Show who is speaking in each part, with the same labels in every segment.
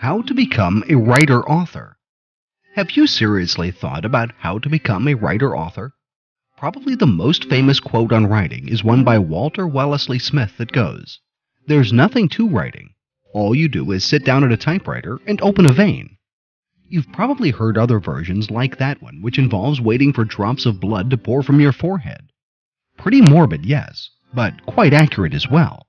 Speaker 1: How to become a writer-author. Have you seriously thought about how to become a writer-author? Probably the most famous quote on writing is one by Walter Wellesley Smith that goes, "There's nothing to writing. All you do is sit down at a typewriter and open a vein." You've probably heard other versions like that one, which involves waiting for drops of blood to pour from your forehead. Pretty morbid, yes, but quite accurate as well.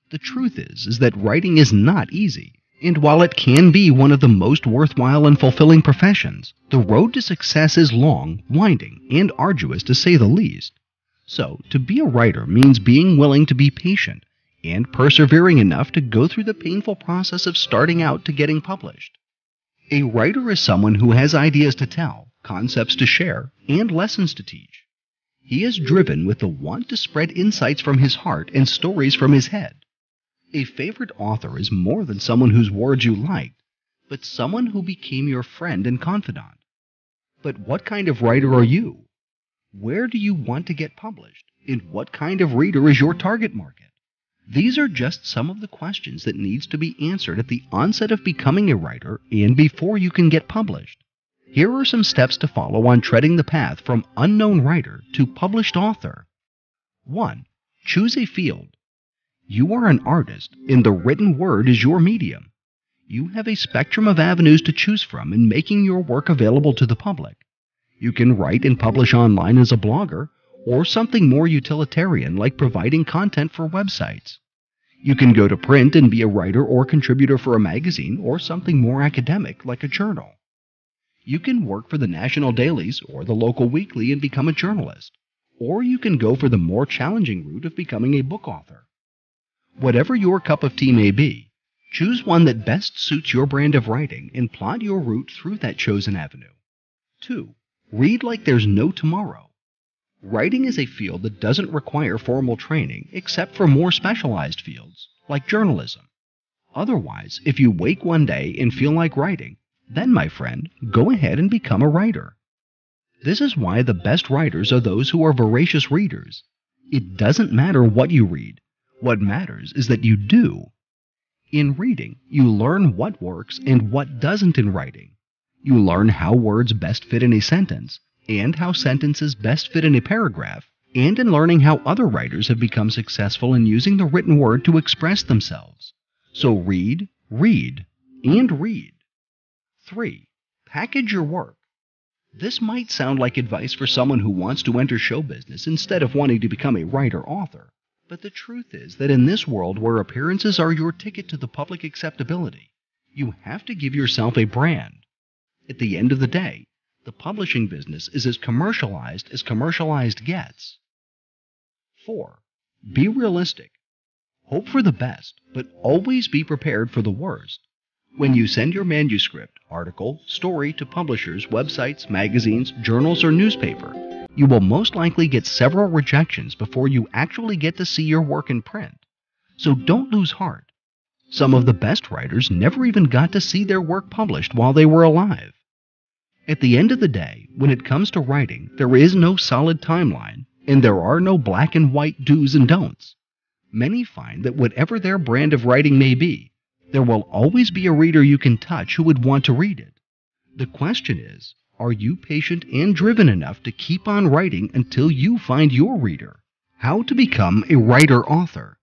Speaker 1: The truth is that writing is not easy. And while it can be one of the most worthwhile and fulfilling professions, the road to success is long, winding, and arduous to say the least. So, to be a writer means being willing to be patient and persevering enough to go through the painful process of starting out to getting published. A writer is someone who has ideas to tell, concepts to share, and lessons to teach. He is driven with the want to spread insights from his heart and stories from his head. A favorite author is more than someone whose words you liked, but someone who became your friend and confidant. But what kind of writer are you? Where do you want to get published? And what kind of reader is your target market? These are just some of the questions that needs to be answered at the onset of becoming a writer and before you can get published. Here are some steps to follow on treading the path from unknown writer to published author. 1. Choose a field. You are an artist, and the written word is your medium. You have a spectrum of avenues to choose from in making your work available to the public. You can write and publish online as a blogger, or something more utilitarian like providing content for websites. You can go to print and be a writer or contributor for a magazine, or something more academic like a journal. You can work for the national dailies or the local weekly and become a journalist, or you can go for the more challenging route of becoming a book author. Whatever your cup of tea may be, choose one that best suits your brand of writing and plot your route through that chosen avenue. 2. Read like there's no tomorrow. Writing is a field that doesn't require formal training except for more specialized fields, like journalism. Otherwise, if you wake one day and feel like writing, then, my friend, go ahead and become a writer. This is why the best writers are those who are voracious readers. It doesn't matter what you read. What matters is that you do. In reading, you learn what works and what doesn't in writing. You learn how words best fit in a sentence, and how sentences best fit in a paragraph, and in learning how other writers have become successful in using the written word to express themselves. So read, read, and read. 3. Package your work. This might sound like advice for someone who wants to enter show business instead of wanting to become a writer-author. But the truth is that in this world where appearances are your ticket to the public acceptability, you have to give yourself a brand. At the end of the day, the publishing business is as commercialized gets. 4. Be realistic. Hope for the best, but always be prepared for the worst. When you send your manuscript, article, story to publishers, websites, magazines, journals, or newspaper, you will most likely get several rejections before you actually get to see your work in print. So don't lose heart. Some of the best writers never even got to see their work published while they were alive. At the end of the day, when it comes to writing, there is no solid timeline, and there are no black and white do's and don'ts. Many find that whatever their brand of writing may be, there will always be a reader you can touch who would want to read it. The question is, are you patient and driven enough to keep on writing until you find your reader? How to become a writer-author.